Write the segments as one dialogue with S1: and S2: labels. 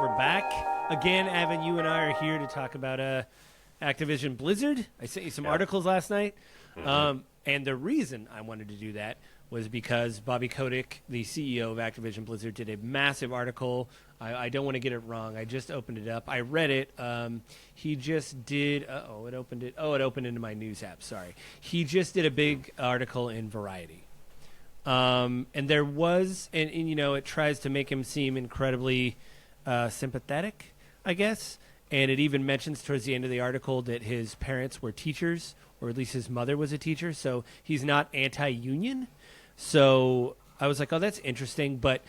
S1: We're back again. Avin, you and I are here to talk about Activision Blizzard. I sent you some articles last night, and the reason I wanted to do that was because Bobby Kotick, the CEO of Activision Blizzard, did a massive article. I don't want to get it wrong. I just opened it up. I read it. He just did. It opened it. Oh, it opened into my news app. Sorry. He just did a big article in Variety. And there was, and you know, it tries to make him seem incredibly sympathetic, I guess. And it even mentions towards the end of the article that his parents were teachers, or at least his mother was a teacher. So he's not anti-union. So I was like, oh, that's interesting. But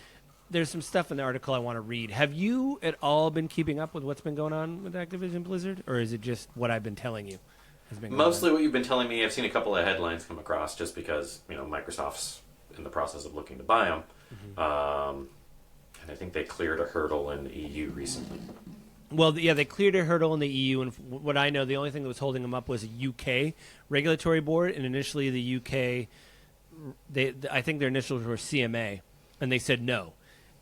S1: there's some stuff in the article I want to read. Have you at all been keeping up with what's been going on with Activision Blizzard? Or is it just what I've been telling you has been going
S2: Mostly
S1: on?
S2: what you've been telling me. I've seen a couple of headlines come across just because, you know, Microsoft's in the process of looking to buy them. And I think they cleared a hurdle in the EU recently.
S1: Well, yeah, they cleared a hurdle in the EU, and what I know, the only thing that was holding them up was a UK regulatory board, and initially the UK, I think their initials were CMA, and they said no.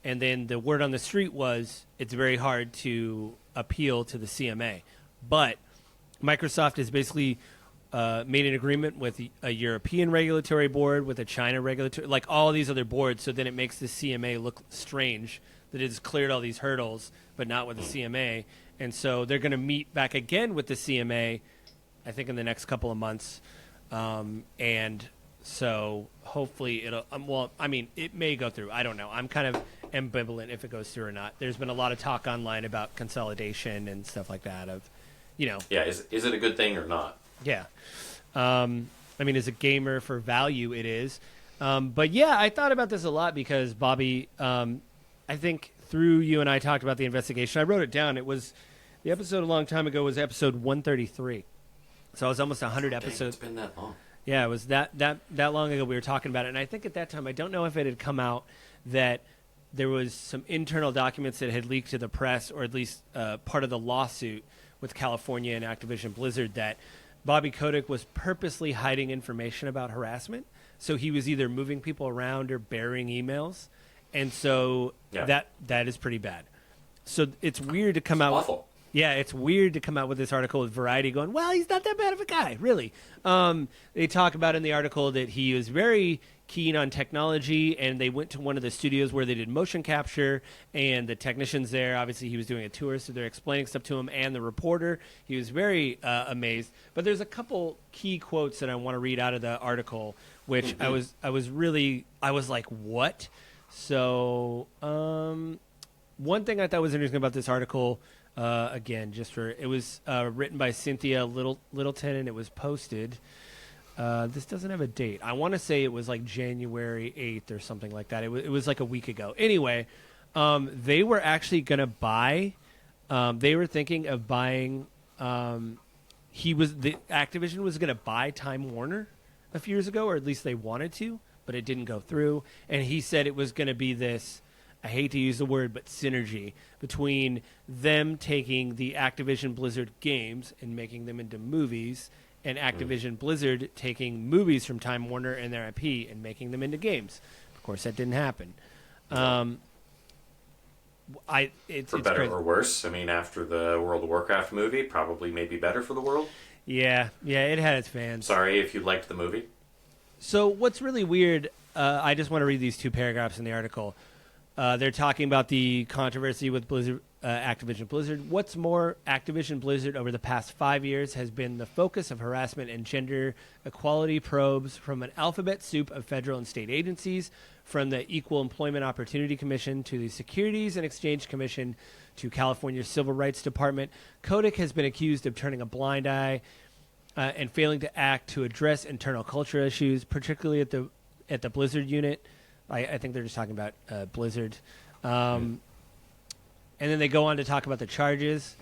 S1: And then the word on the street was it's very hard to appeal to the CMA. But Microsoft has basically made an agreement with a European regulatory board, with a China regulatory, like all these other boards, so then it makes the CMA look strange that it's cleared all these hurdles, but not with the CMA. And so they're going to meet back again with the CMA, I think in the next couple of months. And so hopefully it'll, well, I mean, it may go through. I don't know. I'm kind of ambivalent if it goes through or not. There's been a lot of talk online about consolidation and stuff like that of, you know.
S2: Yeah, is it a good thing or not?
S1: Yeah. I mean, as a gamer for value, it is. But yeah, I thought about this a lot because Bobby, I think through you and I talked about the investigation. I wrote it down. It was the episode a long time ago was episode 133. So it was almost 100 episodes.
S2: It's been that long.
S1: Yeah, it was that long ago we were talking about it. And I think at that time, I don't know if it had come out that there was some internal documents that had leaked to the press, or at least part of the lawsuit with California and Activision Blizzard, that Bobby Kotick was purposely hiding information about harassment. So he was either moving people around or burying emails. And so that is pretty bad. So it's weird to come out.
S2: Awful.
S1: Yeah, it's weird to come out with this article with Variety going, well, he's not that bad of a guy, really. They talk about in the article that he was very keen on technology, and they went to one of the studios where they did motion capture, and the technicians there, obviously he was doing a tour, so they're explaining stuff to him, and the reporter. He was very amazed. But there's a couple key quotes that I want to read out of the article, which I was like, what? So one thing I thought was interesting about this article, again, it was written by Cynthia Littleton, and it was posted. This doesn't have a date. I want to say it was like January 8th or something like that. It was like a week ago. Anyway, they were actually going to buy. They were thinking of buying. Activision was going to buy Time Warner a few years ago, or at least they wanted to, but it didn't go through. And he said it was going to be this, I hate to use the word, but synergy between them taking the Activision Blizzard games and making them into movies, and Activision Blizzard taking movies from Time Warner and their IP and making them into games. Of course, that didn't happen. It's
S2: better
S1: crazy.
S2: or worse. I mean, after the World of Warcraft movie, probably maybe better for the world.
S1: Yeah, it had its fans.
S2: Sorry if you liked the movie.
S1: So what's really weird, I just want to read these two paragraphs in the article. They're talking about the controversy with Blizzard, Activision Blizzard. What's more, Activision Blizzard over the past 5 years has been the focus of harassment and gender equality probes from an alphabet soup of federal and state agencies, from the Equal Employment Opportunity Commission to the Securities and Exchange Commission to California's Civil Rights Department. Kotick has been accused of turning a blind eye and failing to act to address internal culture issues, particularly at the Blizzard unit. I think they're just talking about Blizzard. And then they go on to talk about the charges.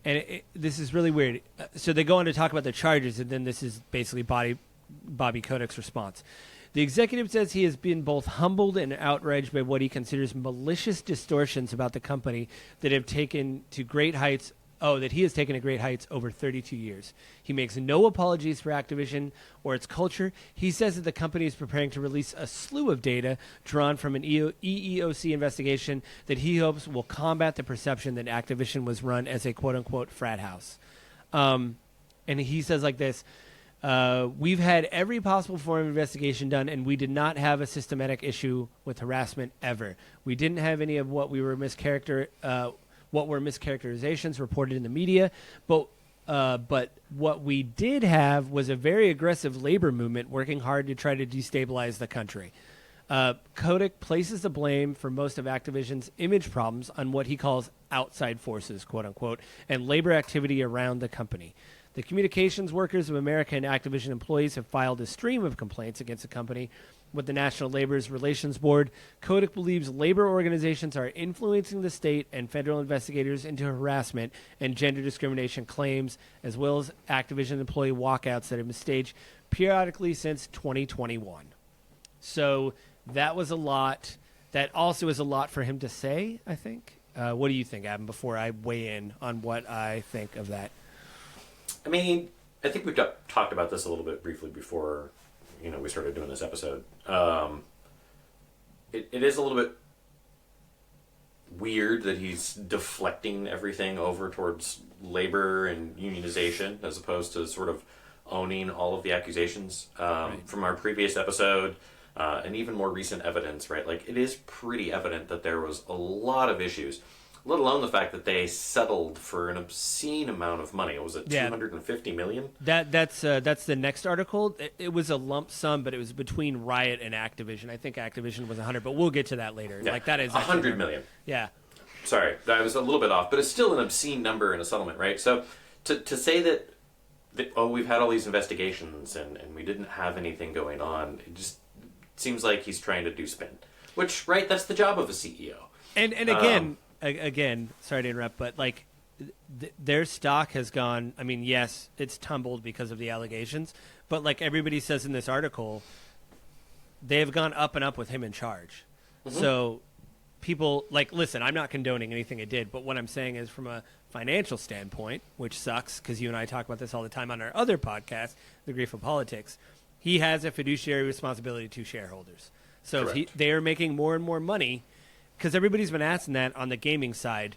S1: And this is really weird. So they go on to talk about the charges, and then this is basically Bobby Kotick's response. The executive says he has been both humbled and outraged by what he considers malicious distortions about the company that have taken to great heights that he has taken to great heights over 32 years. He makes no apologies for Activision or its culture. He says that the company is preparing to release a slew of data drawn from an EEOC investigation that he hopes will combat the perception that Activision was run as a quote-unquote frat house. And he says like this, we've had every possible form of investigation done, and we did not have a systematic issue with harassment ever. We didn't have any of what were mischaracterizations reported in the media, but what we did have was a very aggressive labor movement working hard to try to destabilize the country. Kotick places the blame for most of Activision's image problems on what he calls outside forces, quote unquote, and labor activity around the company. The communications workers of America and Activision employees have filed a stream of complaints against the company with the National Labor Relations Board. Kotick believes labor organizations are influencing the state and federal investigators into harassment and gender discrimination claims, as well as Activision employee walkouts that have been staged periodically since 2021. So that was a lot. That also is a lot for him to say, I think. What do you think, Avin, before I weigh in on what I think of that?
S2: I mean, I think we've talked about this a little bit briefly before, we started doing this episode. It is a little bit weird that he's deflecting everything over towards labor and unionization as opposed to sort of owning all of the accusations from our previous episode and even more recent evidence, right? Like, it is pretty evident that there was a lot of issues, let alone the fact that they settled for an obscene amount of money. Was it $250 million?
S1: That's the next article. It was a lump sum, but it was between Riot and Activision. I think Activision was 100, but we'll get to that later.
S2: Yeah.
S1: Like, that is
S2: $100 million.
S1: Yeah.
S2: Sorry, I was a little bit off, but it's still an obscene number in a settlement, right? So to say that we've had all these investigations and we didn't have anything going on, it just seems like he's trying to do spin. Which, right, that's the job of a CEO.
S1: And again, sorry to interrupt, but like their stock has gone. I mean, yes, it's tumbled because of the allegations, but like everybody says in this article, they have gone up and up with him in charge. Mm-hmm. So people listen. I'm not condoning anything it did, but what I'm saying is from a financial standpoint, which sucks because you and I talk about this all the time on our other podcast, The Grief of Politics. He has a fiduciary responsibility to shareholders. So if they are making more and more money. Because everybody's been asking that on the gaming side,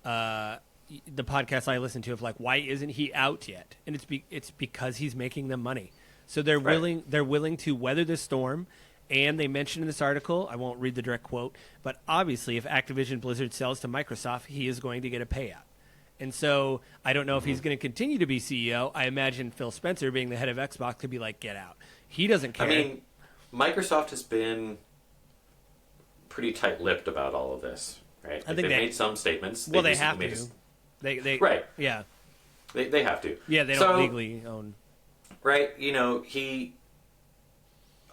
S1: the podcast I listen to of like, why isn't he out yet? And it's because he's making them money. So they're willing to weather the storm. And they mentioned in this article, I won't read the direct quote, but obviously if Activision Blizzard sells to Microsoft, he is going to get a payout. And so I don't know if he's going to continue to be CEO. I imagine Phil Spencer, being the head of Xbox, could be like, get out. He doesn't care.
S2: I mean, Microsoft has been pretty tight-lipped about all of this, right?
S1: I think
S2: they've made some statements.
S1: Well, they have to. They
S2: right.
S1: Yeah.
S2: They have to.
S1: Yeah, they don't legally own.
S2: Right. He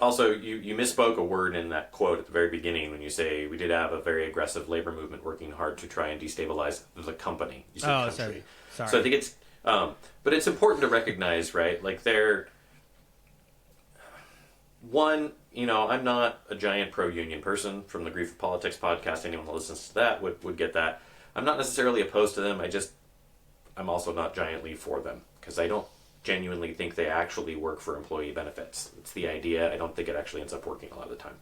S2: also you misspoke a word in that quote at the very beginning when you say we did have a very aggressive labor movement working hard to try and destabilize the company. You said country.
S1: Sorry.
S2: So I think it's, but it's important to recognize, right? Like I'm not a giant pro-union person. From the Grief of Politics podcast, anyone who listens to that would get that. I'm not necessarily opposed to them. I'm also not giantly for them because I don't genuinely think they actually work for employee benefits. It's the idea. I don't think it actually ends up working a lot of the time.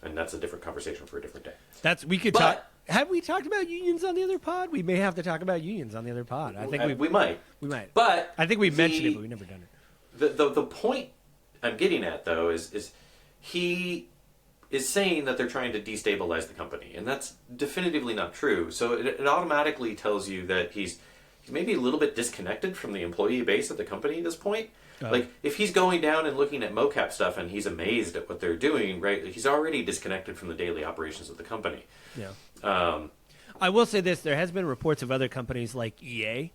S2: And that's a different conversation for a different day.
S1: Have we talked about unions on the other pod? We may have to talk about unions on the other pod. I think
S2: we might.
S1: We might.
S2: But
S1: I think we've mentioned it, but we've never done it.
S2: The point I'm getting at, though, is he is saying that they're trying to destabilize the company, and that's definitively not true. So it automatically tells you that he's maybe a little bit disconnected from the employee base of the company at this point. Like, if he's going down and looking at mocap stuff and he's amazed at what they're doing, right, he's already disconnected from the daily operations of the company.
S1: Yeah. I will say this. There has been reports of other companies like EA.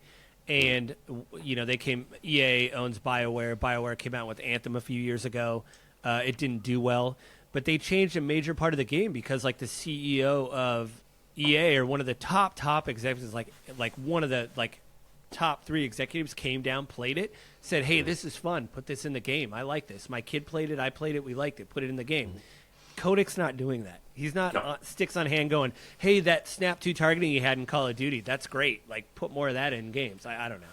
S1: And, EA owns BioWare. BioWare came out with Anthem a few years ago. It didn't do well. But they changed a major part of the game because, like, the CEO of EA or one of the top executives, like one of the, top 3 executives came down, played it, said, hey, this is fun. Put this in the game. I like this. My kid played it. I played it. We liked it. Put it in the game. Kotick's not doing that. He's not
S2: No.
S1: sticks on hand going, hey, that snap to targeting you had in Call of Duty, that's great. Like, put more of that in games. I don't know.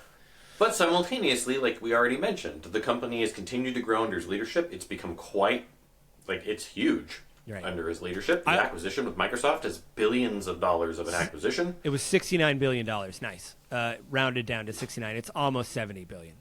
S2: But simultaneously, like we already mentioned, the company has continued to grow under his leadership. It's become quite, like, it's huge
S1: Right.
S2: under his leadership. The acquisition with Microsoft is billions of dollars of an acquisition.
S1: It was $69 billion. Nice. Rounded down to 69. It's almost $70 billion.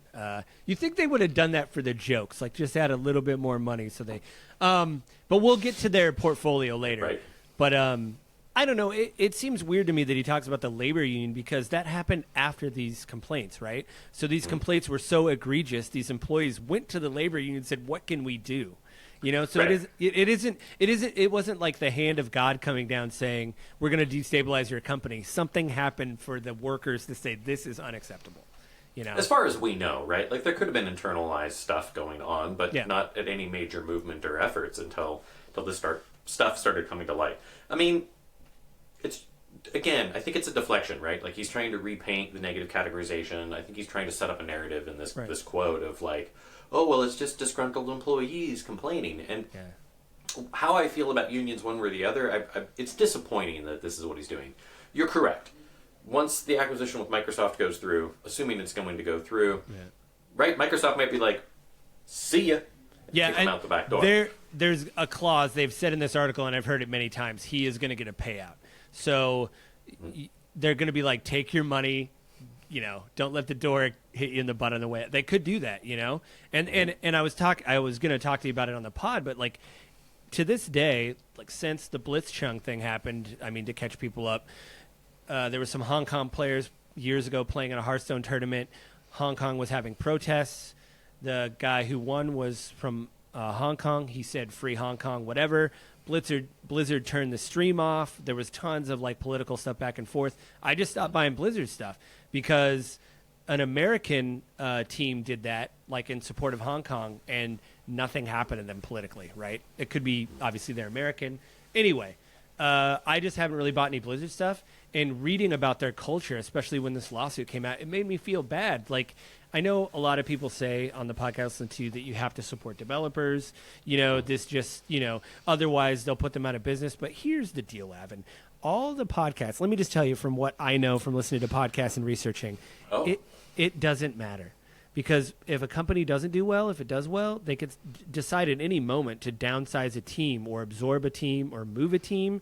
S1: You think they would have done that for the jokes, like just add a little bit more money so they. But we'll get to their portfolio later.
S2: Right.
S1: But I don't know. It seems weird to me that he talks about the labor union because that happened after these complaints, right? So these complaints were so egregious. These employees went to the labor union and said, "What can we do?" You know, so
S2: Right.
S1: it wasn't like the hand of God coming down saying, we're going to destabilize your company. Something happened for the workers to say, this is unacceptable. You know,
S2: As far as we know, right? Like there could have been internalized stuff going on, but
S1: Yeah.
S2: not at any major movement or efforts until this stuff started coming to light. I mean, it's again, I think it's a deflection, right? Like he's trying to repaint the negative categorization. I think he's trying to set up a narrative in this
S1: Right.
S2: this quote of like, oh well, it's just disgruntled employees complaining. And
S1: yeah.
S2: how I feel about unions one way or the other, it's disappointing that this is what he's doing. You're correct. Once the acquisition with Microsoft goes through, assuming it's going to go through, right? Microsoft might be like, see ya.
S1: Yeah,
S2: Kick him
S1: and
S2: out the back door.
S1: there's a clause they've said in this article, and I've heard it many times. He is going to get a payout, so they're going to be like, take your money, you know, don't let the door hit you in the butt on the way. They could do that, you know. And I was going to talk to you about it on the pod, but like to this day, like since the Blitzchung thing happened, I mean, to catch people up, there were some Hong Kong players years ago playing in a Hearthstone tournament. Hong Kong was having protests. The guy who won was from Hong Kong. He said, free Hong Kong, whatever. Blizzard turned the stream off. There was tons of like political stuff back and forth. I just stopped buying Blizzard stuff because an American team did that, like in support of Hong Kong, and nothing happened to them politically, right? It could be, obviously, they're American. Anyway, I just haven't really bought any Blizzard stuff. And reading about their culture, especially when this lawsuit came out, it made me feel bad. Like, I know a lot of people say on the podcast too that you have to support developers. You know, this just, you know, otherwise they'll put them out of business. But here's the deal, Avin. All the podcasts, let me just tell you from what I know from listening to podcasts and researching, it doesn't matter. Because if a company doesn't do well, if it does well, they could decide at any moment to downsize a team or absorb a team or move a team.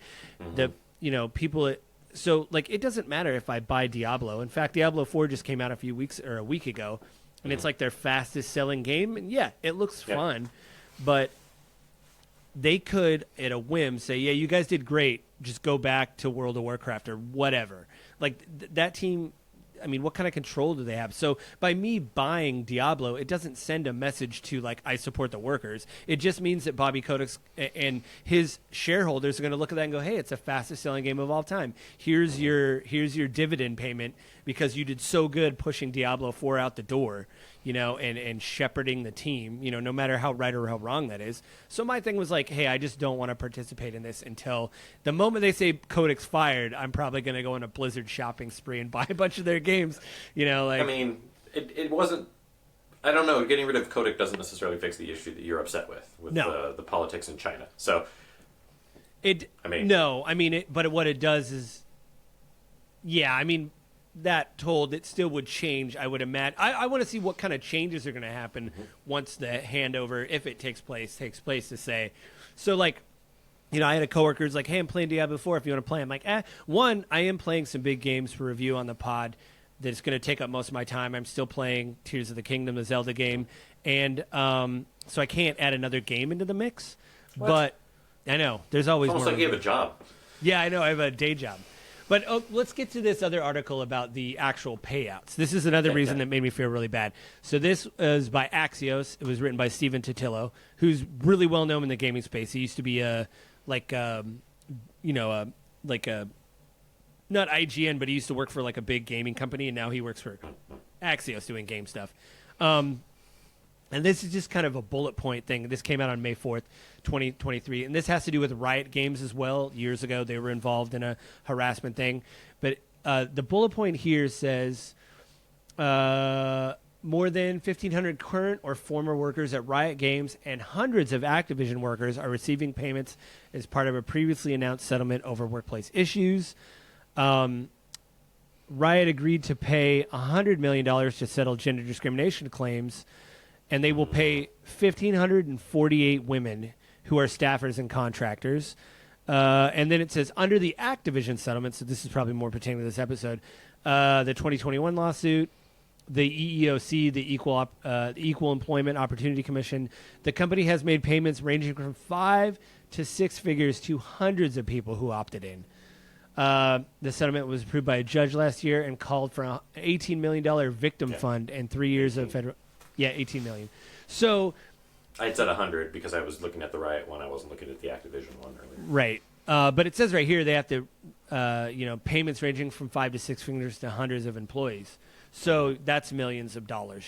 S1: The, you know, people... So, like, it doesn't matter if I buy Diablo. In fact, Diablo 4 just came out a week ago, and it's like their fastest selling game. And yeah, it looks fun, but they could, at a whim, say, yeah, you guys did great. Just go back to World of Warcraft or whatever. Like, that team, I mean, what kind of control do they have? So by me buying Diablo, it doesn't send a message to, like, I support the workers. It just means that Bobby Kotick and his shareholders are going to look at that and go, hey, it's the fastest selling game of all time. Here's your dividend payment because you did so good pushing Diablo 4 out the door, you know, and shepherding the team, you know, no matter how right or how wrong that is. So my thing was like, hey, I just don't want to participate in this until the moment they say Kotick's fired, I'm probably going to go on a Blizzard shopping spree and buy a bunch of their games, you know, like...
S2: I mean, it wasn't... I don't know, getting rid of Kotick doesn't necessarily fix the issue that you're upset with the politics in China. So,
S1: but what it does is... Yeah, I mean... That told, it still would change, I would imagine. I want to see what kind of changes are going to happen once the handover, if it takes place to say. So, like, you know, I had a coworker who's like, hey, I'm playing Diablo 4 if you want to play. I'm like, one, I am playing some big games for review on the pod that's going to take up most of my time. I'm still playing Tears of the Kingdom, the Zelda game. And so I can't add another game into the mix.
S2: What?
S1: But I know, there's always
S2: it's almost
S1: more.
S2: like you have a job.
S1: Yeah, I know, I have a day job. But let's get to this other article about the actual payouts. This is another reason that made me feel really bad. So this is by Axios. It was written by Stephen Totillo, who's really well known in the gaming space. He used to be not IGN, but he used to work for like a big gaming company, and now he works for Axios doing game stuff. And this is just kind of a bullet point thing. This came out on May 4th, 2023. And this has to do with Riot Games as well. Years ago, they were involved in a harassment thing. But the bullet point here says, More than 1,500 current or former workers at Riot Games and hundreds of Activision workers are receiving payments as part of a previously announced settlement over workplace issues. Riot agreed to pay $100 million to settle gender discrimination claims, and they will pay 1,548 women who are staffers and contractors. And then it says, under the Activision settlement, so this is probably more pertaining to this episode, the 2021 lawsuit, the EEOC, the Equal Employment Opportunity Commission, the company has made payments ranging from 5 to 6 figures to hundreds of people who opted in. The settlement was approved by a judge last year and called for an $18 million victim fund and 3 years of federal... Yeah, $18 million. So...
S2: I had said 100 because I was looking at the Riot one. I wasn't looking at the Activision one earlier.
S1: Right. But it says right here they have to, payments ranging from 5 to 6 figures to hundreds of employees. So that's millions of dollars,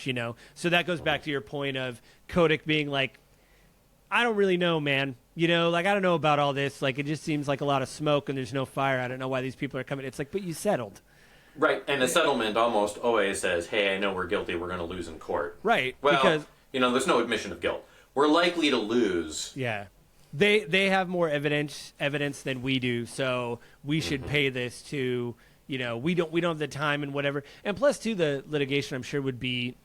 S1: So that goes back to your point of Kotick being like, I don't really know, man. I don't know about all this. Like, it just seems like a lot of smoke and there's no fire. I don't know why these people are coming. It's like, but you settled.
S2: Right. And a settlement almost always says, hey, I know we're guilty. We're going to lose in court.
S1: Right.
S2: Well,
S1: because,
S2: there's no admission of guilt. We're likely to lose.
S1: Yeah. They have more evidence than we do, so we should pay this to, we don't have the time and whatever. And plus, too, the litigation I'm sure would be,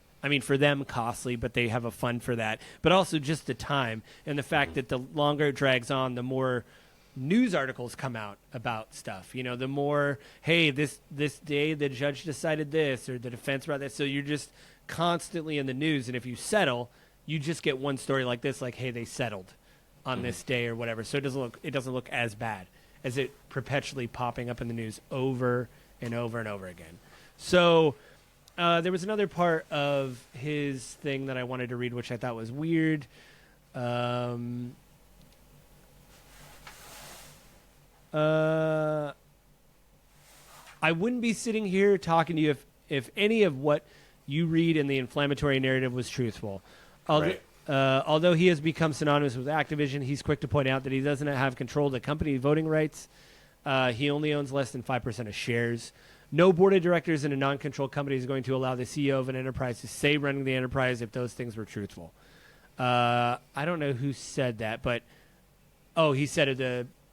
S1: for them costly, but they have a fund for that. But also just the time and the fact that the longer it drags on, the more news articles come out about stuff. The more, hey, this day the judge decided this or the defense brought this. So you're just constantly in the news, and if you settle, you just get one story like this, like, hey, they settled on this day or whatever. So it doesn't look as bad as it perpetually popping up in the news over and over and over again. So there was another part of his thing that I wanted to read, which I thought was weird. I wouldn't be sitting here talking to you if any of what you read in the inflammatory narrative was truthful.
S2: Right.
S1: Although he has become synonymous with Activision, he's quick to point out that he doesn't have control of the company voting rights. He only owns less than 5% of shares. No board of directors in a non-controlled company is going to allow the CEO of an enterprise to say running the enterprise if those things were truthful. I don't know who said that, but he said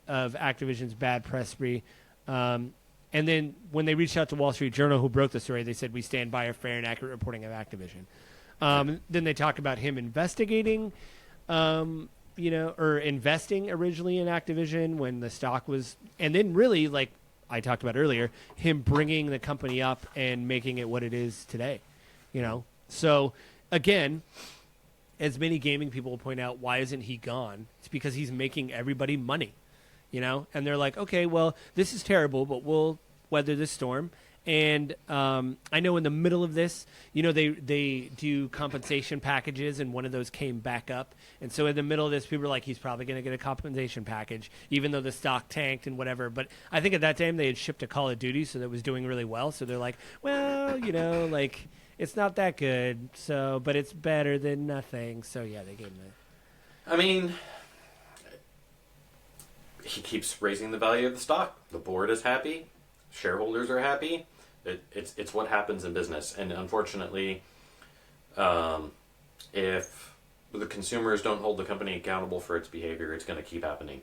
S1: of Activision's bad press spree. And then when they reached out to Wall Street Journal, who broke the story, they said, we stand by a fair and accurate reporting of Activision. Then they talked about him investigating, or investing originally in Activision when the stock was, and then really, like I talked about earlier, him bringing the company up and making it what it is today, So, again, as many gaming people will point out, why isn't he gone? It's because he's making everybody money, And they're like, okay, well, this is terrible, but we'll weather this storm. And I know in the middle of this, they do compensation packages, and one of those came back up. And so in the middle of this, people were like, he's probably going to get a compensation package, even though the stock tanked and whatever. But I think at that time they had shipped a Call of Duty, so that was doing really well. So they're like, well, it's not that good, but it's better than nothing. So, yeah, they gave him that.
S2: He keeps raising the value of the stock. The board is happy. Shareholders are happy. It's what happens in business, and unfortunately, if the consumers don't hold the company accountable for its behavior, it's going to keep happening.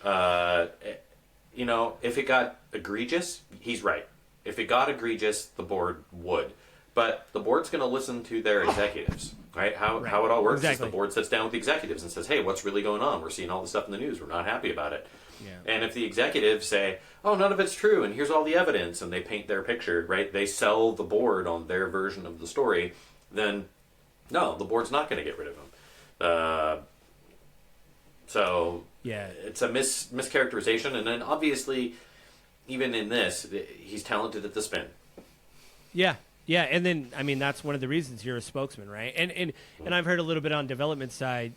S2: If it got egregious, he's right. If it got egregious, the board would, but the board's going to listen to their executives, right? How it all works is the board sits down with the executives and says, "Hey, what's really going on? We're seeing all this stuff in the news. We're not happy about it." Yeah. And if the executives say, oh, none of it's true, and here's all the evidence, and they paint their picture, right? They sell the board on their version of the story, then no, the board's not going to get rid of them. So yeah, it's a mischaracterization, and then obviously, even in this, he's talented at the spin.
S1: Yeah. Yeah, and then, that's one of the reasons you're a spokesman, right? And I've heard a little bit on development side,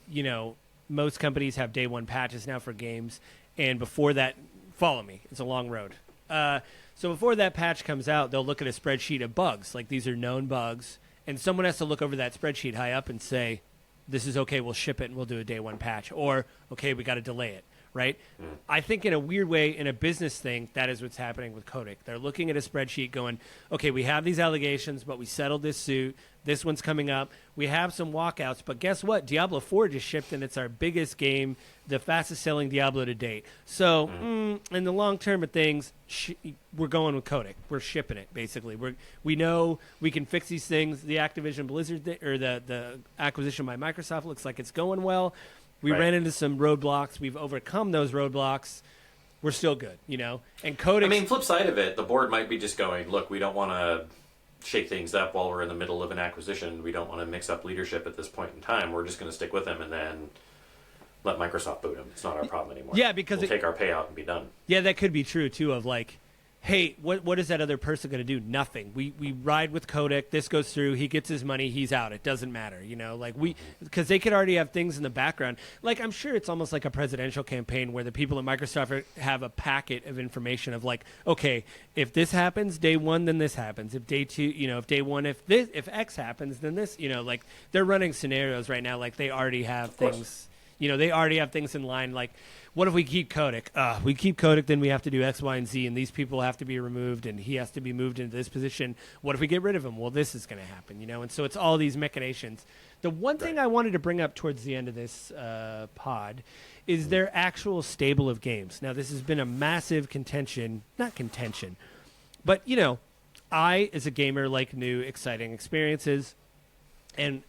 S1: most companies have day one patches now for games. And before that, follow me. It's a long road. So before that patch comes out, they'll look at a spreadsheet of bugs. Like, these are known bugs. And someone has to look over that spreadsheet high up and say, this is okay, we'll ship it and we'll do a day one patch. Or, okay, we got to delay it. right? I think in a weird way, in a business thing, that is what's happening with Kotick. They're looking at a spreadsheet going, okay, we have these allegations, but we settled this suit. This one's coming up. We have some walkouts, but guess what? Diablo 4 just shipped, and it's our biggest game, the fastest-selling Diablo to date. So in the long term of things, we're going with Kotick. We're shipping it, basically. We know we can fix these things. The Activision Blizzard or the acquisition by Microsoft looks like it's going well. We ran into some roadblocks. We've overcome those roadblocks. We're still good, And Kotick.
S2: I mean, flip side of it, the board might be just going, look, we don't want to shake things up while we're in the middle of an acquisition. We don't want to mix up leadership at this point in time. We're just going to stick with him and then let Microsoft boot him. It's not our problem anymore.
S1: Yeah, because
S2: we'll take our payout and be done.
S1: Yeah, that could be true too. Of like, hey, what is that other person going to do? Nothing. We ride with Kotick. This goes through. He gets his money. He's out. It doesn't matter. Because they could already have things in the background. Like, I'm sure it's almost like a presidential campaign where the people at Microsoft have a packet of information of like, okay, if this happens day one, then this happens. If day two, if day one, if X happens, then this. Like they're running scenarios right now. Like they already have things. They already have things in line. Like, what if we keep Kotick? We keep Kotick, then we have to do X, Y, and Z, and these people have to be removed, and he has to be moved into this position. What if we get rid of him? Well, this is going to happen, And so it's all these machinations. The one thing I wanted to bring up towards the end of this pod is their actual stable of games. Now, this has been a massive not contention, but, I, as a gamer, like new, exciting experiences, and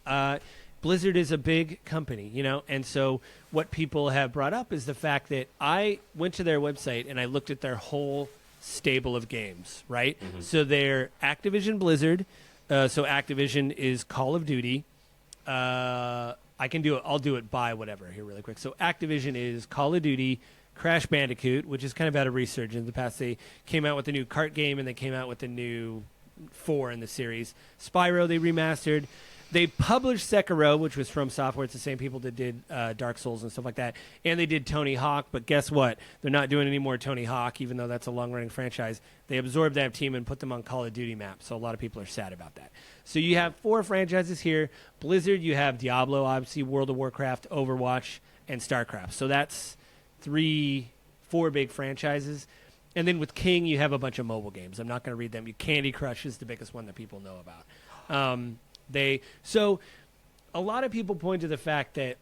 S1: Blizzard is a big company, and so what people have brought up is the fact that I went to their website and I looked at their whole stable of games, right? Mm-hmm. So they're Activision Blizzard. So Activision is Call of Duty. I'll do it by whatever here really quick. So Activision is Call of Duty, Crash Bandicoot, which is kind of had a resurgence in the past. They came out with a new kart game and they came out with a new 4 in the series. Spyro they remastered. They published Sekiro, which was from Software. It's the same people that did Dark Souls and stuff like that. And they did Tony Hawk, but guess what? They're not doing any more Tony Hawk, even though that's a long-running franchise. They absorbed that team and put them on Call of Duty maps, so a lot of people are sad about that. So you have 4 franchises here. Blizzard, you have Diablo, obviously, World of Warcraft, Overwatch, and StarCraft. So that's 4 big franchises. And then with King, you have a bunch of mobile games. I'm not going to read them. Candy Crush is the biggest one that people know about. So a lot of people point to the fact that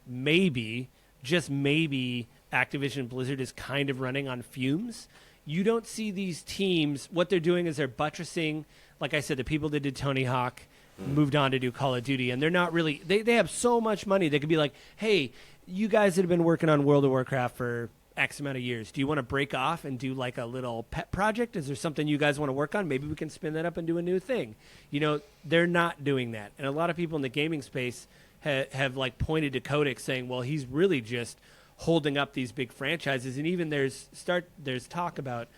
S1: maybe, just maybe, Activision Blizzard is kind of running on fumes. You don't see these teams. What they're doing is they're buttressing, like I said, the people that did Tony Hawk moved on to do Call of Duty, and they're not really, they have so much money. They could be like, hey, you guys that have been working on World of Warcraft for X amount of years, do you want to break off and do like a little pet project? Is there something you guys want to work on? Maybe we can spin that up and do a new thing. They're not doing that. And a lot of people in the gaming space have like pointed to Kotick saying, well, he's really just holding up these big franchises. And even there's talk about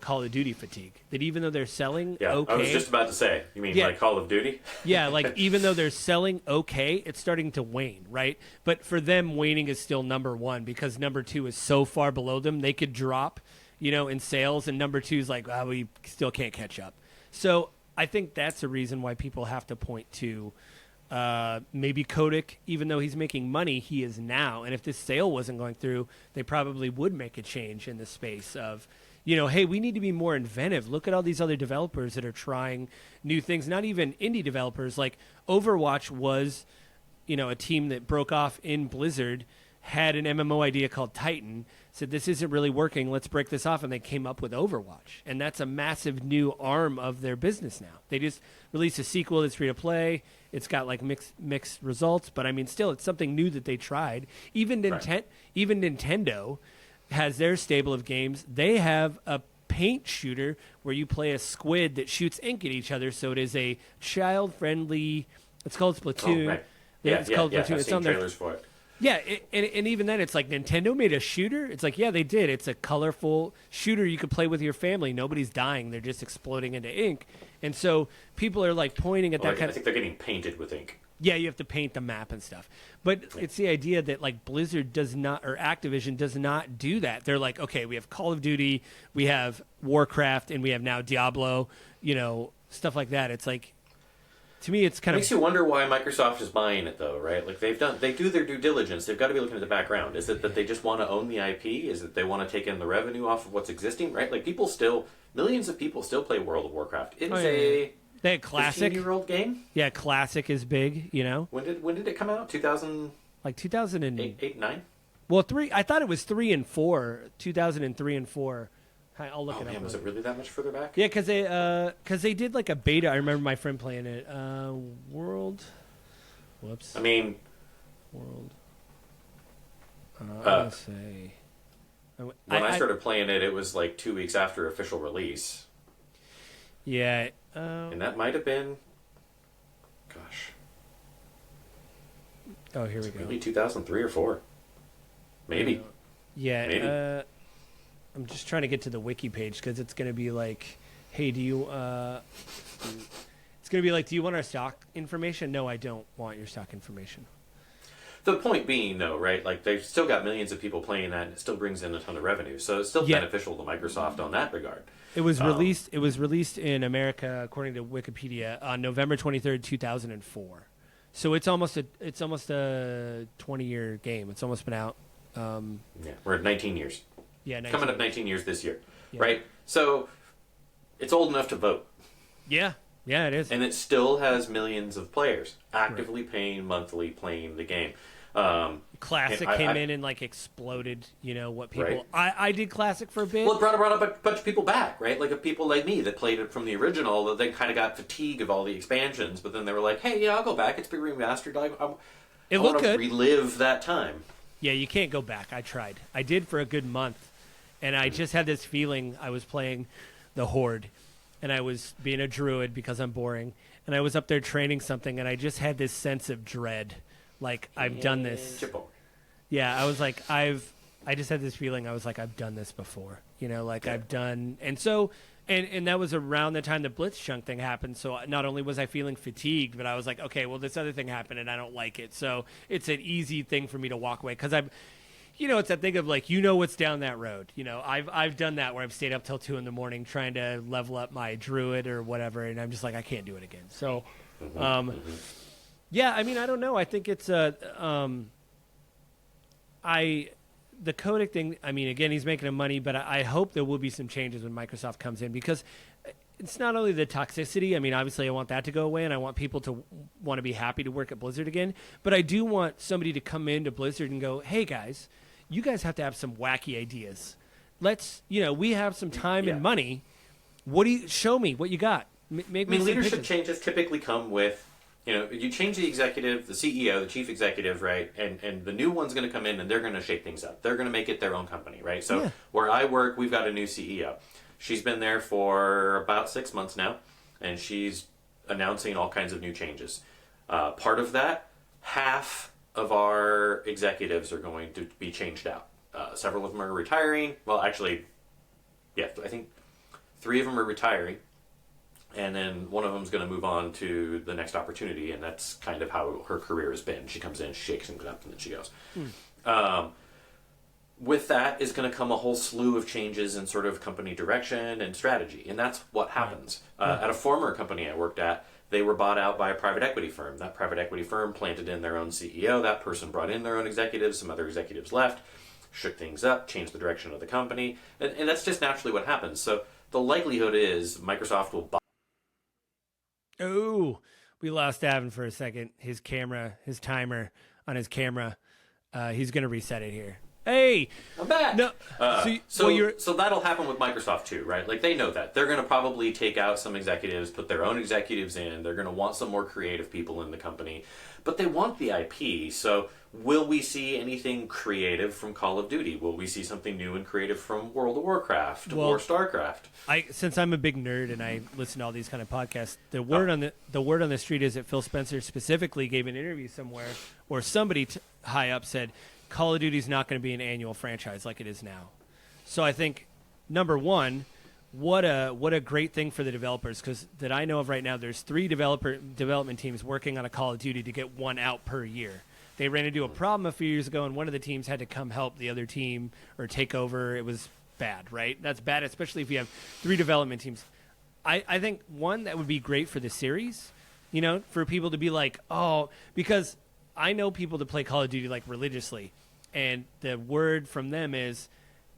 S1: Call of Duty fatigue, that even though they're selling okay.
S2: I was just about to say, you mean like Call of Duty?
S1: Yeah, like even though they're selling okay, it's starting to wane, right? But for them, waning is still number 1 because number 2 is so far below them. They could drop, in sales, and number 2 is like, we still can't catch up. So I think that's a reason why people have to point to maybe Kotick, even though he's making money, he is now. And if this sale wasn't going through, they probably would make a change in the space of, hey, we need to be more inventive. Look at all these other developers that are trying new things, not even indie developers. Like Overwatch was, a team that broke off in Blizzard, had an MMO idea called Titan, said this isn't really working, let's break this off, and they came up with Overwatch. And that's a massive new arm of their business now. They just released a sequel that's free to play. It's got like mixed results, but I mean, still, it's something new that they tried. Even Nintendo has their stable of games. They have a paint shooter where you play a squid that shoots ink at each other. So it is a child-friendly. It's called Splatoon.
S2: Oh, right.
S1: It's called Splatoon.
S2: I've
S1: it's
S2: seen
S1: on
S2: trailers for it.
S1: Yeah, and even then, it's like Nintendo made a shooter. It's like, yeah, they did. It's a colorful shooter you could play with your family. Nobody's dying. They're just exploding into ink. And so people are like pointing at that kind of.
S2: I think they're getting painted with ink.
S1: Yeah, you have to paint the map and stuff. But it's the idea that like Blizzard does not, or Activision does not do that. They're like, okay, we have Call of Duty, we have Warcraft, and we have now Diablo, stuff like that. It's like, to me, it's kind
S2: Makes you wonder why Microsoft is buying it, though, right? Like they do their due diligence. They've got to be looking at the background. Is it that they just want to own the IP? Is it they want to take in the revenue off of what's existing, right? Like millions of people still play World of Warcraft. It's
S1: they had Classic
S2: 15-year-old game.
S1: Yeah, Classic is big. You know,
S2: when did it come out? 2000.
S1: Like 2008,
S2: 8, 9.
S1: Well, 3. I thought it was 3 and 4. 2003 and 4. I'll look it up.
S2: Man, was it really that much further back?
S1: Yeah, because they did like a beta. I remember my friend playing it. World. Whoops.
S2: I mean,
S1: World. I'm gonna say.
S2: When I started playing it, it was like 2 weeks after official release.
S1: Yeah.
S2: And that might have been. Gosh.
S1: Oh, here we go.
S2: Maybe 2003 or 4. Maybe.
S1: Yeah.
S2: Maybe.
S1: I'm just trying to get to the wiki page because it's going to be like, hey, do you... it's going to be like, do you want our stock information? No, I don't want your stock information.
S2: The point being, though, right, like they've still got millions of people playing that, and it still brings in a ton of revenue. So it's still beneficial to Microsoft on that regard.
S1: It was released. It was released in America, according to Wikipedia, on November 23rd, 2004. So it's almost a 20-year game. It's almost been out.
S2: We're at 19 years.
S1: Yeah, 19
S2: coming up 19 years this year, right? So it's old enough to vote.
S1: Yeah, it is.
S2: And it still has millions of players actively paying monthly, playing the game.
S1: Classic came in and like exploded. You know what people?
S2: Right.
S1: I did Classic for a bit.
S2: Well, it brought up a bunch of people back, right? Like people like me that played it from the original. That they kind of got fatigue of all the expansions, but then they were like, "Hey, yeah, I'll go back. It's been remastered.
S1: It looked good.
S2: Relive that time."
S1: Yeah, you can't go back. I tried. I did for a good month, and I just had this feeling I was playing the Horde, and I was being a druid because I'm boring, and I was up there training something, and I just had this sense of dread. Like, I've done this. Yeah, I was like, I just had this feeling. I was like, I've done this before. You know, like I've done. And so, and that was around the time the Blitzchung thing happened. So not only was I feeling fatigued, but I was like, okay, well, this other thing happened and I don't like it. So it's an easy thing for me to walk away. Because I'm, you know, it's that thing of like, what's down that road. You know, I've done that where I've stayed up till 2 a.m. trying to level up my druid or whatever. And I'm just like, I can't do it again. So, yeah, I mean, I don't know. I think it's the Kotick thing. I mean, again, he's making money, but I hope there will be some changes when Microsoft comes in because it's not only the toxicity. I mean, obviously, I want that to go away, and I want people to want to be happy to work at Blizzard again. But I do want somebody to come into Blizzard and go, "Hey, guys, you guys have to have some wacky ideas. Let's, we have some time and money. Show me what you got?
S2: Leadership changes typically come with. You change the executive, the CEO, the chief executive, right? And the new one's going to come in and they're going to shake things up. They're going to make it their own company, right? So where I work, we've got a new CEO. She's been there for about 6 months now, and she's announcing all kinds of new changes. Part of that, half of our executives are going to be changed out. Several of them are retiring. Well, actually, I think 3 of them are retiring. And then one of them's going to move on to the next opportunity, and that's kind of how her career has been. She comes in, shakes things up, and then she goes. With that is going to come a whole slew of changes in sort of company direction and strategy, and that's what happens. At a former company I worked at, they were bought out by a private equity firm. That private equity firm planted in their own CEO. That person brought in their own executives. Some other executives left, shook things up, changed the direction of the company, and that's just naturally what happens. So the likelihood is Microsoft will buy.
S1: Oh, we lost Avin for a second. His timer on his camera, he's going to reset it here. Hey!
S2: I'm back!
S1: No,
S2: so that'll happen with Microsoft too, right? Like, they know that. They're going to probably take out some executives, put their own executives in. They're going to want some more creative people in the company. But they want the IP, so will we see anything creative from Call of Duty? Will we see something new and creative from World of Warcraft or StarCraft?
S1: Since I'm a big nerd and I listen to all these kind of podcasts, the word on the street is that Phil Spencer specifically gave an interview somewhere where somebody high up said Call of Duty is not going to be an annual franchise like it is now. So I think number one, what a great thing for the developers, because that I know of right now, there's 3 development teams working on a Call of Duty to get one out per year. They ran into a problem a few years ago, and one of the teams had to come help the other team or take over. It was bad, right? That's bad, especially if you have 3 development teams. I think, one, that would be great for the series, You know, for people to be like, oh, because I know people that play Call of Duty like religiously, and the word from them is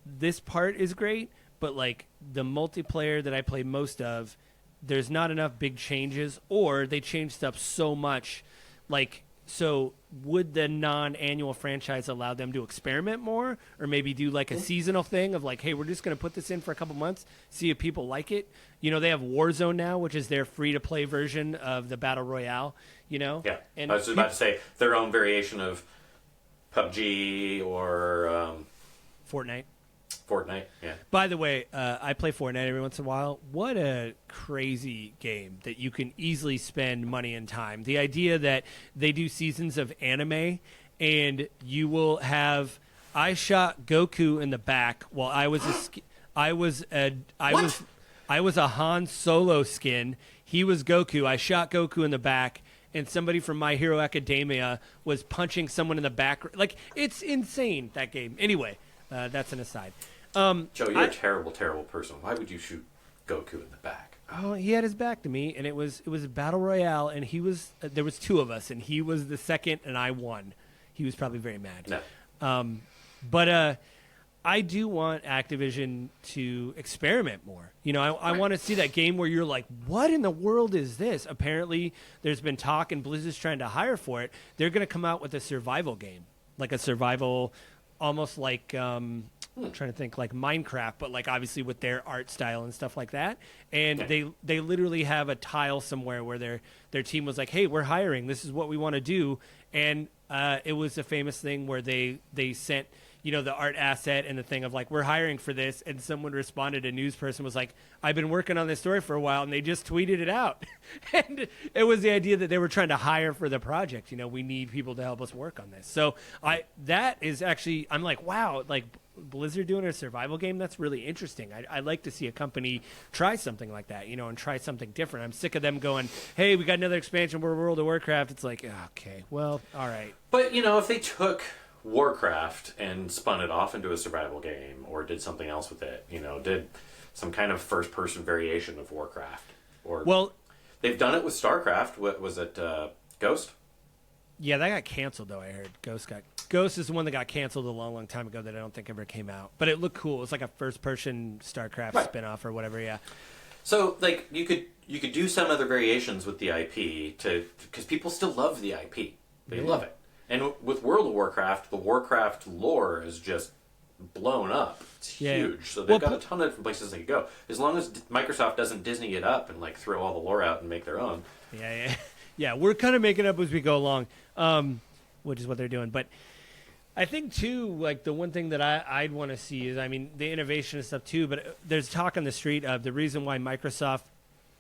S1: this part is great, but like the multiplayer that I play most of, there's not enough big changes, or they change stuff so much. Like, so would the non-annual franchise allow them to experiment more, or maybe do like a seasonal thing of like, hey, we're just going to put this in for a couple months, see if people like it. You know, they have Warzone now, which is their free-to-play version of the Battle Royale, you know?
S2: Yeah.
S1: And
S2: I was just about to say their own variation of PUBG or
S1: Fortnite.
S2: Fortnite, yeah.
S1: By the way, I play Fortnite every once in a while. What a crazy game that you can easily spend money and time. The idea that they do seasons of anime and you will have. I shot Goku in the back while I was a Han Solo skin. He was Goku. I shot Goku in the back, and somebody from My Hero Academia was punching someone in the back. Like, it's insane, that game. Anyway, that's an aside.
S2: Joe, you're a terrible, terrible person. Why would you shoot Goku in the back?
S1: Oh, he had his back to me, and it was a battle royale, and he was there was two of us, and he was the second, and I won. He was probably very mad.
S2: No.
S1: But I do want Activision to experiment more. You know, I want to see that game where you're like, what in the world is this? Apparently, there's been talk, and Blizzard's trying to hire for it. They're going to come out with a survival game, like a survival, almost like I'm trying to think, like Minecraft, but like obviously with their art style and stuff like that. And they literally have a tile somewhere where their team was like, hey, we're hiring. This is what we want to do. And it was a famous thing where they sent, you know, the art asset and the thing of like, we're hiring for this. And someone responded, a news person was like, I've been working on this story for a while, and they just tweeted it out. And it was the idea that they were trying to hire for the project. You know, we need people to help us work on this. So that is actually, I'm like, wow, like Blizzard doing a survival game, that's really interesting. I'd like to see a company try something like that, you know, and try something different. I'm sick of them going, hey, we got another expansion for World of Warcraft. It's like, okay, well, all right.
S2: But, you know, if they took Warcraft and spun it off into a survival game, or did something else with it, you know, did some kind of first-person variation of Warcraft, or
S1: well,
S2: they've done it with StarCraft. What was it, Ghost?
S1: Yeah, that got canceled though. I heard Ghost is the one that got canceled a long, long time ago that I don't think ever came out. But it looked cool. It was like a first-person StarCraft spinoff or whatever. Yeah.
S2: So, like, you could do some other variations with the IP because people still love the IP. They love it. And with World of Warcraft, the Warcraft lore is just blown up. It's huge. So they've got a ton of different places they could go. As long as Microsoft doesn't Disney it up and like throw all the lore out and make their own.
S1: Yeah. We're kind of making it up as we go along, which is what they're doing. But I think too, like the one thing that I'd want to see is, I mean, the innovation and stuff too. But there's talk on the street of the reason why Microsoft,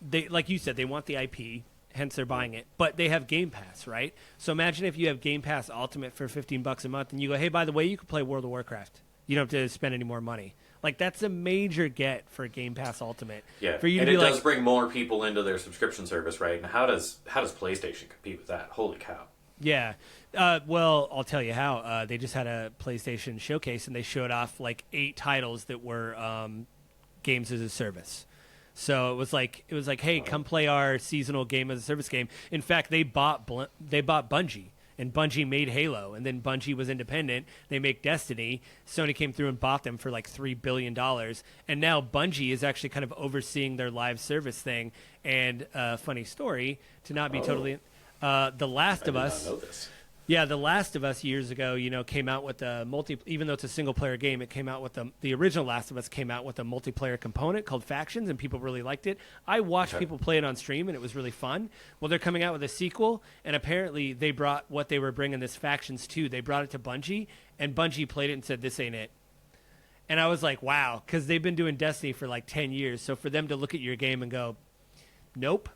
S1: they, like you said, they want the IP. Hence they're buying it. But they have Game Pass, right? So imagine if you have Game Pass Ultimate for $15 a month and you go, hey, by the way, you can play World of Warcraft. You don't have to spend any more money. Like, that's a major get for Game Pass Ultimate.
S2: Yeah,
S1: for you
S2: and
S1: to
S2: it
S1: be
S2: does bring more people into their subscription service, right? And how does PlayStation compete with that? Holy cow.
S1: Yeah. Well, I'll tell you how. They just had a PlayStation showcase, and they showed off, like, 8 titles that were games as a service. So it was like, hey, come play our seasonal game as a service game. In fact, they bought Bungie, and Bungie made Halo, and then Bungie was independent. They make Destiny. Sony came through and bought them for like $3 billion, and now Bungie is actually kind of overseeing their live service thing. And funny story, to not be totally, The Last of Us.
S2: I did not know this.
S1: Yeah, The Last of Us years ago, you know, came out with a even though it's a single player game, it came out with the original Last of Us came out with a multiplayer component called Factions, and people really liked it. I watched people play it on stream, and it was really fun. Well, they're coming out with a sequel, and apparently they brought what they were bringing this Factions to. They brought it to Bungie, and Bungie played it and said, this ain't it. And I was like, wow, because they've been doing Destiny for like 10 years. So for them to look at your game and go, nope,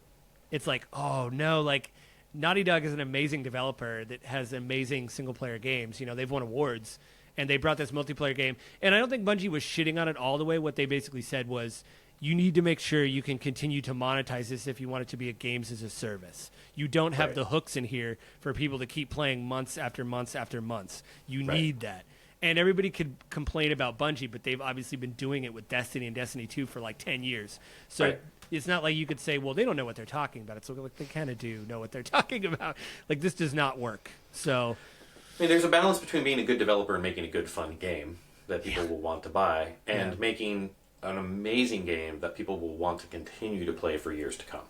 S1: it's like, oh, no, like, Naughty Dog is an amazing developer that has amazing single-player games. You know, they've won awards, and they brought this multiplayer game. And I don't think Bungie was shitting on it all the way. What they basically said was, you need to make sure you can continue to monetize this if you want it to be a games as a service. You don't have the hooks in here for people to keep playing months after months after months. You need that. And everybody could complain about Bungie, but they've obviously been doing it with Destiny and Destiny 2 for like 10 years. So
S2: Right.
S1: it's not like you could say, well, they don't know what they're talking about. It's like they kind of do know what they're talking about. Like, this does not work. So,
S2: I mean, there's a balance between being a good developer and making a good, fun game that people will want to buy, and making an amazing game that people will want to continue to play for years to come.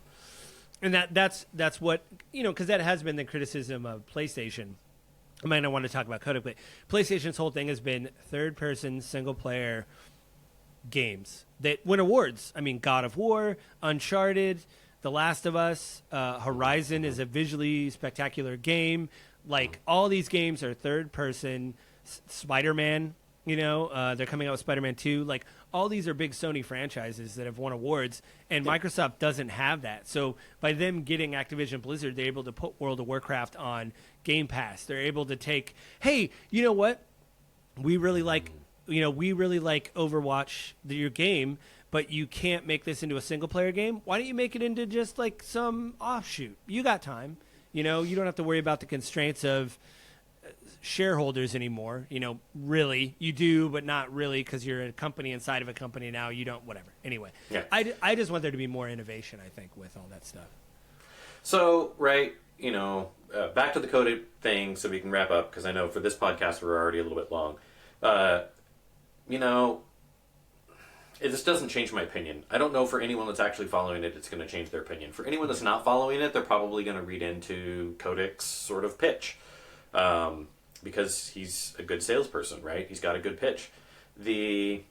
S1: and that's what, because that has been the criticism of PlayStation. I might not want to talk about Kotick, but PlayStation's whole thing has been third-person, single-player games that win awards. I mean, God of War, Uncharted, The Last of Us, Horizon is a visually spectacular game. Like, all these games are third-person. Spider-Man, they're coming out with Spider-Man 2. Like, all these are big Sony franchises that have won awards, and Microsoft doesn't have that. So by them getting Activision Blizzard, they're able to put World of Warcraft on Game Pass. They're able to take, hey, you know what? We really like Overwatch, your game, but you can't make this into a single-player game. Why don't you make it into just like some offshoot? You got time. You don't have to worry about the constraints of shareholders anymore. Really, you do, but not really, because you're a company inside of a company now. You don't, whatever. Anyway, I just want there to be more innovation, I think, with all that stuff.
S2: So, right, back to the Kotick thing so we can wrap up, because I know for this podcast we're already a little bit long. This doesn't change my opinion. I don't know for anyone that's actually following it, it's going to change their opinion. For anyone that's not following it, they're probably going to read into Kotick's sort of pitch. Because he's a good salesperson, right? He's got a good pitch. The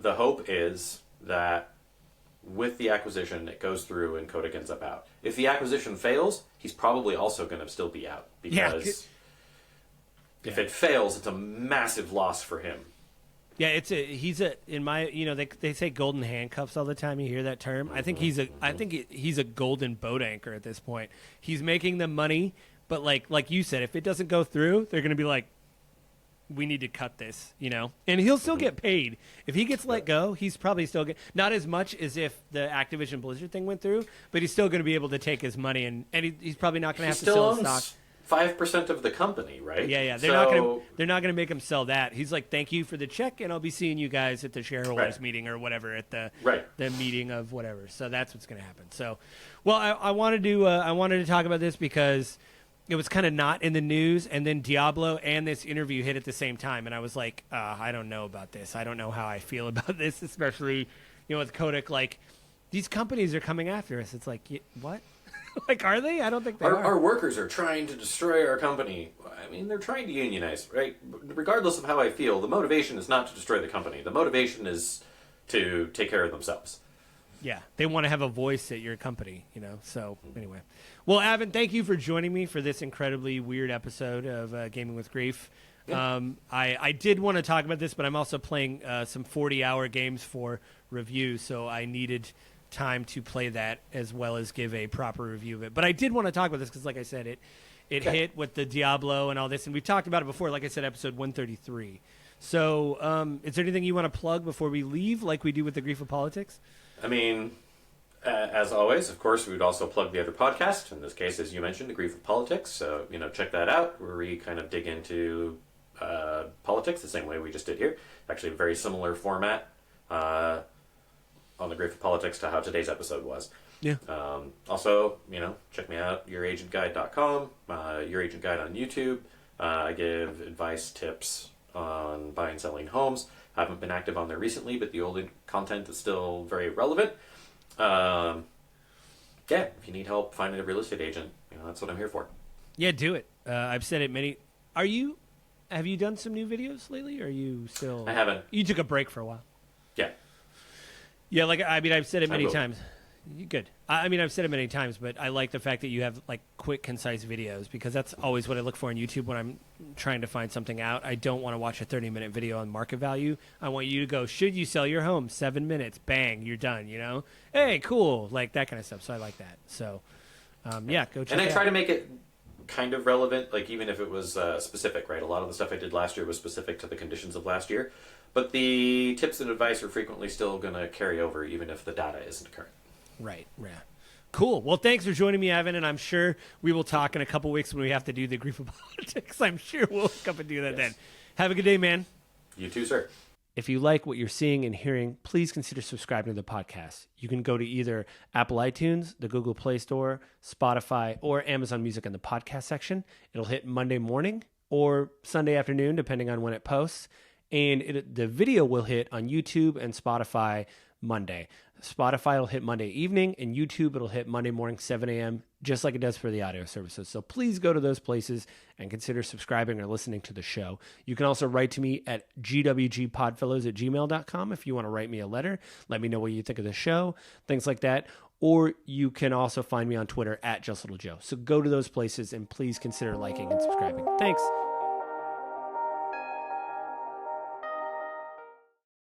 S2: hope is that with the acquisition, it goes through and Kotick ends up out. If the acquisition fails, he's probably also going to still be out, because if it fails, it's a massive loss for him.
S1: Yeah, they say golden handcuffs all the time. You hear that term. I think he's a golden boat anchor at this point. He's making the money. But like you said, if it doesn't go through, they're going to be like, we need to cut this, And he'll still get paid. If he gets let go, he's probably still not as much as if the Activision Blizzard thing went through, but he's still going to be able to take his money, and he's probably not going to have to sell his stock.
S2: 5% of the company, right?
S1: Yeah. They're not going to make him sell that. He's like, thank you for the check, and I'll be seeing you guys at the shareholders meeting or whatever, at the meeting of whatever. So that's what's going to happen. So, well, I wanted to talk about this because it was kind of not in the news, and then Diablo and this interview hit at the same time, and I was like, I don't know about this. I don't know how I feel about this, especially, with Kotick. Like, these companies are coming after us. It's like, what? Like, are they? I don't think they are.
S2: Our workers are trying to destroy our company. I mean, they're trying to unionize, right? Regardless of how I feel, the motivation is not to destroy the company. The motivation is to take care of themselves.
S1: Yeah, they want to have a voice at your company, So, anyway. Well, Avin, thank you for joining me for this incredibly weird episode of Gaming with Grief. Yeah. I did want to talk about this, but I'm also playing some 40-hour games for review, so I needed time to play that as well as give a proper review of it. But I did want to talk about this because, like I said, it hit with the Diablo and all this, and we've talked about it before, like I said, episode 133. So is there anything you want to plug before we leave, like we do with the Grief of Politics?
S2: I mean, as always, of course, we would also plug the other podcast. In this case, as you mentioned, The Grief of Politics. So, check that out, where we kind of dig into politics the same way we just did here. Actually, a very similar format on The Grief of Politics to how today's episode was.
S1: Yeah.
S2: Also, check me out, youragentguide.com, Your Agent Guide on YouTube. I give advice, tips on buying and selling homes. I haven't been active on there recently, but the old content is still very relevant. If you need help finding a real estate agent, that's what I'm here for.
S1: Yeah, do it. I've said it many. Have you done some new videos lately? Or are you still?
S2: I haven't.
S1: You took a break for a while.
S2: Yeah.
S1: Yeah, I've said it many times. Good. I've said it many times, but I like the fact that you have quick, concise videos, because that's always what I look for on YouTube when I'm trying to find something out. I don't want to watch a 30-minute video on market value. I want you to go, should you sell your home? 7 minutes, bang, you're done. Hey, cool, like that kind of stuff. So I like that. So, go check it out.
S2: And I try to make it kind of relevant, even if it was specific, right? A lot of the stuff I did last year was specific to the conditions of last year, but the tips and advice are frequently still going to carry over, even if the data isn't current.
S1: Right. Yeah. Cool. Well, thanks for joining me, Avin, and I'm sure we will talk in a couple weeks when we have to do the Grief of Politics. I'm sure we'll come and do that then. Have a good day, man.
S2: You too, sir.
S1: If you like what you're seeing and hearing, please consider subscribing to the podcast. You can go to either Apple iTunes, the Google Play Store, Spotify, or Amazon Music in the podcast section. It'll hit Monday morning or Sunday afternoon, depending on when it posts. And the video will hit on YouTube and Spotify Monday. Spotify will hit Monday evening, and YouTube it'll hit Monday morning, 7 a.m., just like it does for the audio services. So please go to those places and consider subscribing or listening to the show. You can also write to me at gwgpodfellows@gmail.com if you want to write me a letter. Let me know what you think of the show, things like that. Or you can also find me on Twitter at JustLittleJoe. So go to those places and please consider liking and subscribing. Thanks.